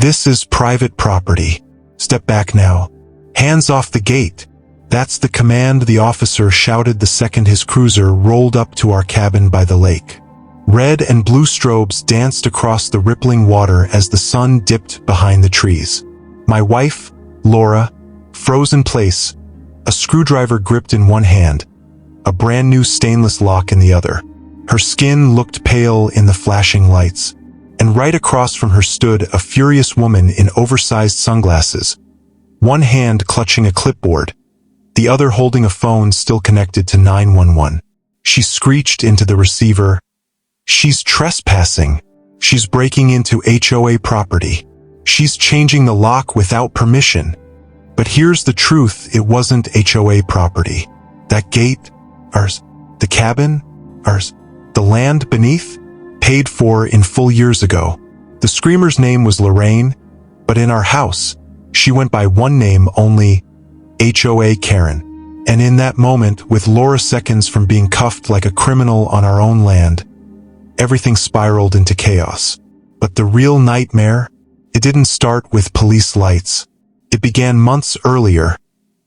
This is private property. Step back now. Hands off the gate. That's the command the officer shouted the second his cruiser rolled up to our cabin by the lake. Red and blue strobes danced across the rippling water as the sun dipped behind the trees. My wife, Laura, froze in place, a screwdriver gripped in one hand, a brand new stainless lock in the other. Her skin looked pale in the flashing lights, and right across from her stood a furious woman in oversized sunglasses, one hand clutching a clipboard, the other holding a phone still connected to 911. She screeched into the receiver, "She's trespassing. She's breaking into HOA property. She's changing the lock without permission." But here's the truth, it wasn't HOA property. That gate, ours. The cabin, ours. The land beneath, paid for in full years ago. The screamer's name was Lorraine, but in our house, she went by one name only, HOA Karen. And in that moment, with Laura seconds from being cuffed like a criminal on our own land, everything spiraled into chaos. But the real nightmare? It didn't start with police lights. It began months earlier,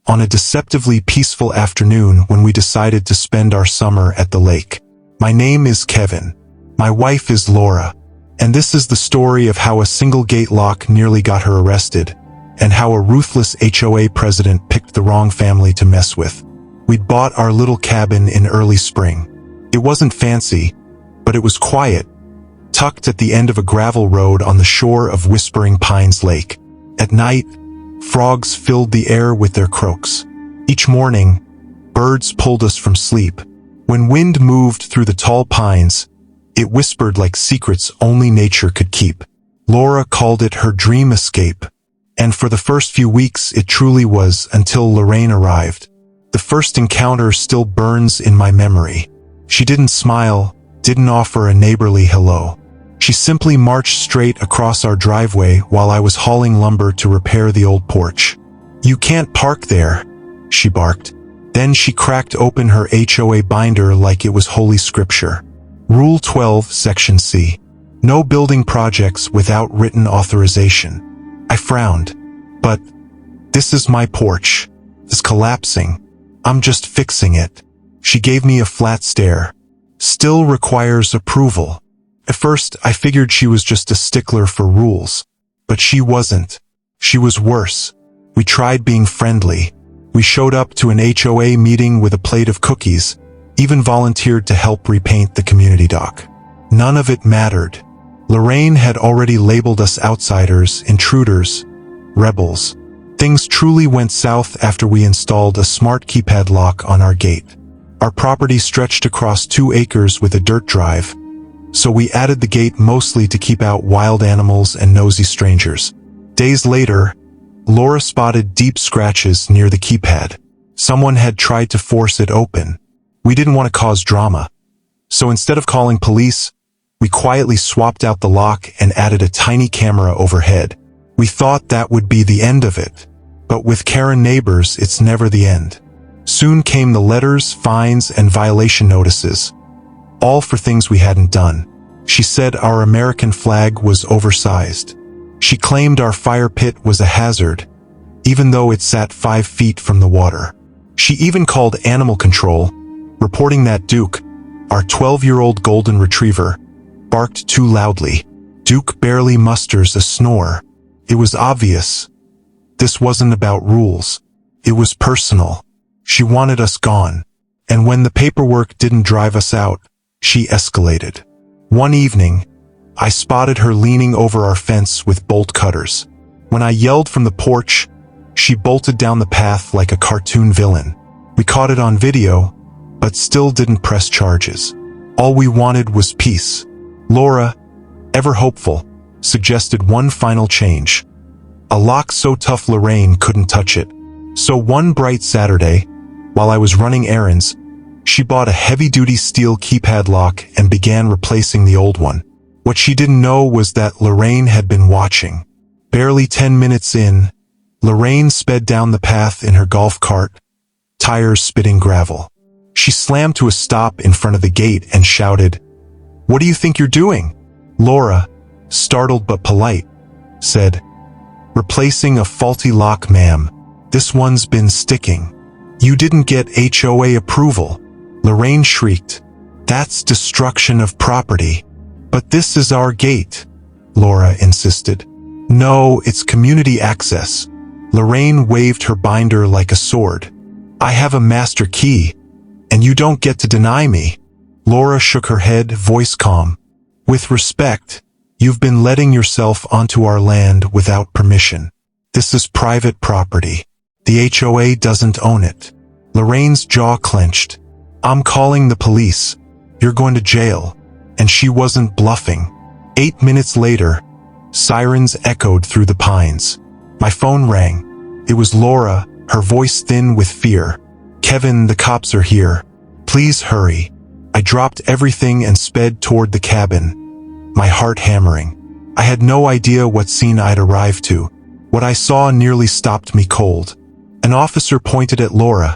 on a deceptively peaceful afternoon when we decided to spend our summer at the lake. My name is Kevin. My wife is Laura. And this is the story of how a single gate lock nearly got her arrested, and how a ruthless HOA president picked the wrong family to mess with. We'd bought our little cabin in early spring. It wasn't fancy, but it was quiet, tucked at the end of a gravel road on the shore of Whispering Pines Lake. At night, frogs filled the air with their croaks. Each morning, birds pulled us from sleep. When wind moved through the tall pines, it whispered like secrets only nature could keep. Laura called it her dream escape, and for the first few weeks it truly was until Lorraine arrived. The first encounter still burns in my memory. She didn't smile, didn't offer a neighborly hello. She simply marched straight across our driveway while I was hauling lumber to repair the old porch. "You can't park there," she barked. Then she cracked open her HOA binder like it was holy scripture. Rule 12, Section C. No building projects without written authorization. I frowned. "But this is my porch. It's collapsing. I'm just fixing it." She gave me a flat stare. "Still requires approval." At first, I figured she was just a stickler for rules. But she wasn't. She was worse. We tried being friendly. We showed up to an HOA meeting with a plate of cookies, even volunteered to help repaint the community dock. None of it mattered. Lorraine had already labeled us outsiders, intruders, rebels. Things truly went south after we installed a smart keypad lock on our gate. Our property stretched across 2 acres with a dirt drive, so we added the gate mostly to keep out wild animals and nosy strangers. Days later, Laura spotted deep scratches near the keypad. Someone had tried to force it open. We didn't want to cause drama, so instead of calling police, we quietly swapped out the lock and added a tiny camera overhead. We thought that would be the end of it, but with Karen neighbors, it's never the end. Soon came the letters, fines, and violation notices, all for things we hadn't done. She said our American flag was oversized. She claimed our fire pit was a hazard, even though it sat 5 feet from the water. She even called animal control, reporting that Duke, our 12-year-old golden retriever, barked too loudly. Duke barely musters a snore. It was obvious. This wasn't about rules. It was personal. She wanted us gone. And when the paperwork didn't drive us out, she escalated. One evening, I spotted her leaning over our fence with bolt cutters. When I yelled from the porch, she bolted down the path like a cartoon villain. We caught it on video, but still didn't press charges. All we wanted was peace. Laura, ever hopeful, suggested one final change. A lock so tough Lorraine couldn't touch it. So one bright Saturday, while I was running errands, she bought a heavy-duty steel keypad lock and began replacing the old one. What she didn't know was that Lorraine had been watching. Barely 10 minutes in, Lorraine sped down the path in her golf cart, tires spitting gravel. She slammed to a stop in front of the gate and shouted, "What do you think you're doing?" Laura, startled but polite, said, Replacing a faulty lock, ma'am. This one's been sticking. You didn't get HOA approval, Lorraine shrieked. That's destruction of property. But this is our gate, Laura insisted. No, it's community access. Lorraine waved her binder like a sword. I have a master key, and you don't get to deny me. Laura shook her head, voice calm. With respect, you've been letting yourself onto our land without permission. This is private property. The HOA doesn't own it. Lorraine's jaw clenched. I'm calling the police. You're going to jail. And she wasn't bluffing. 8 minutes later, sirens echoed through the pines. My phone rang. It was Laura, her voice thin with fear. Kevin, the cops are here. Please hurry. I dropped everything and sped toward the cabin, my heart hammering. I had no idea what scene I'd arrived to. What I saw nearly stopped me cold. An officer pointed at Laura,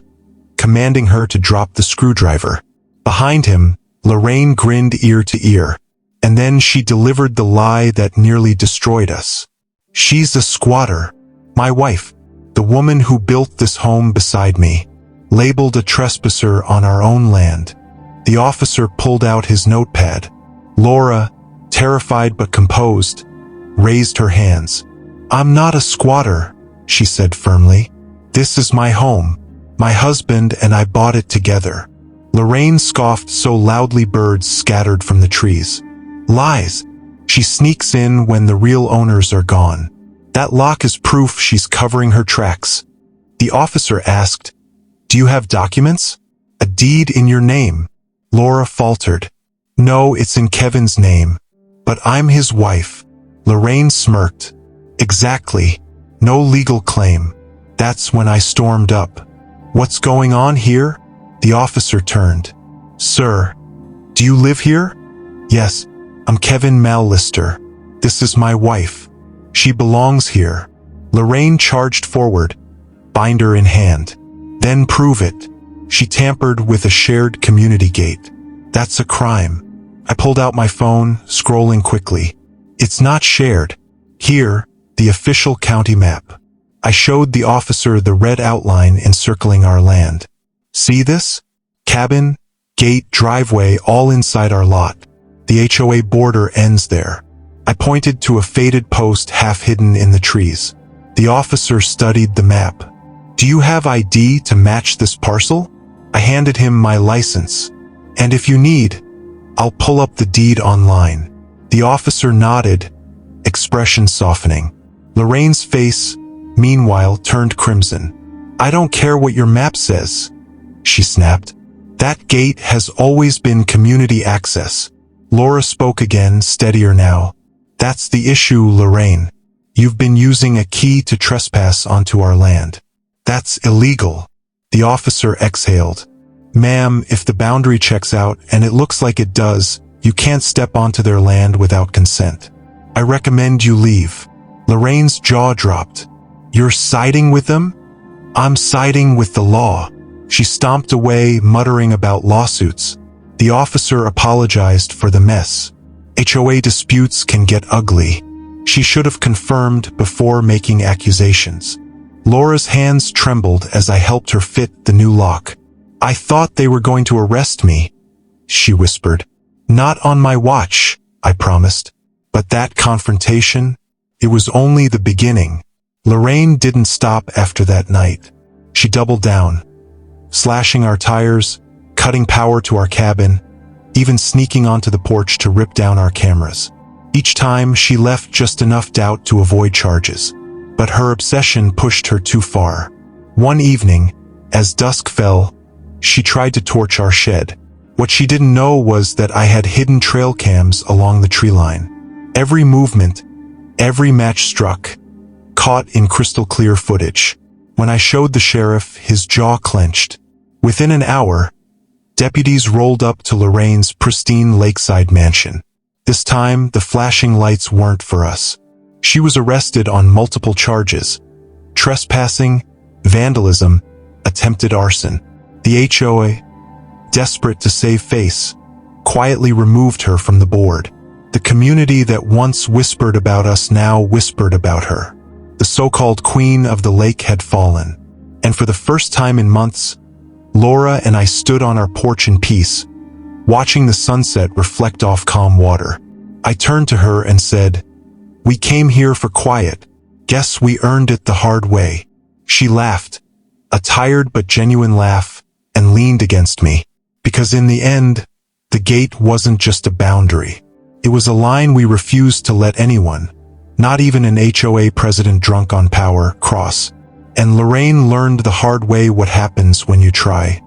commanding her to drop the screwdriver. Behind him, Lorraine grinned ear to ear. And then she delivered the lie that nearly destroyed us. She's a squatter. My wife, the woman who built this home beside me, labeled a trespasser on our own land. The officer pulled out his notepad. Laura, terrified but composed, raised her hands. I'm not a squatter, she said firmly. This is my home. My husband and I bought it together. Lorraine scoffed so loudly birds scattered from the trees. Lies. She sneaks in when the real owners are gone. That lock is proof she's covering her tracks. The officer asked, Do you have documents? A deed in your name? Laura faltered. No, it's in Kevin's name. But I'm his wife. Lorraine smirked. Exactly. No legal claim. That's when I stormed up. What's going on here? The officer turned. Sir, do you live here? Yes, I'm Kevin Mallister. This is my wife. She belongs here. Lorraine charged forward, binder in hand. Then prove it. She tampered with a shared community gate. That's a crime. I pulled out my phone, scrolling quickly. It's not shared. Here, the official county map. I showed the officer the red outline encircling our land. See this? Cabin, gate, driveway, all inside our lot. The HOA border ends there. I pointed to a faded post half hidden in the trees. The officer studied the map. Do you have ID to match this parcel? I handed him my license. And if you need, I'll pull up the deed online. The officer nodded, expression softening. Lorraine's face, meanwhile, turned crimson. I don't care what your map says, she snapped. That gate has always been community access. Laura spoke again, steadier now. That's the issue, Lorraine. You've been using a key to trespass onto our land. That's illegal. The officer exhaled. Ma'am, if the boundary checks out, and it looks like it does, you can't step onto their land without consent. I recommend you leave. Lorraine's jaw dropped. You're siding with them? I'm siding with the law. She stomped away, muttering about lawsuits. The officer apologized for the mess. HOA disputes can get ugly. She should have confirmed before making accusations. Laura's hands trembled as I helped her fit the new lock. I thought they were going to arrest me, she whispered. Not on my watch, I promised. But that confrontation, it was only the beginning. Lorraine didn't stop after that night. She doubled down, slashing our tires, cutting power to our cabin, even sneaking onto the porch to rip down our cameras. Each time, she left just enough doubt to avoid charges. But her obsession pushed her too far. One evening, as dusk fell, she tried to torch our shed. What she didn't know was that I had hidden trail cams along the tree line. Every movement, every match struck, caught in crystal clear footage. When I showed the sheriff, his jaw clenched. Within an hour, deputies rolled up to Lorraine's pristine lakeside mansion. This time, the flashing lights weren't for us. She was arrested on multiple charges: trespassing, vandalism, attempted arson. The HOA, desperate to save face, quietly removed her from the board. The community that once whispered about us now whispered about her. The so-called queen of the lake had fallen. And for the first time in months, Laura and I stood on our porch in peace, watching the sunset reflect off calm water. I turned to her and said, "We came here for quiet. Guess we earned it the hard way." She laughed, a tired but genuine laugh, and leaned against me. Because in the end, the gate wasn't just a boundary. It was a line we refused to let anyone, not even an HOA president drunk on power, cross. And Lorraine learned the hard way what happens when you try.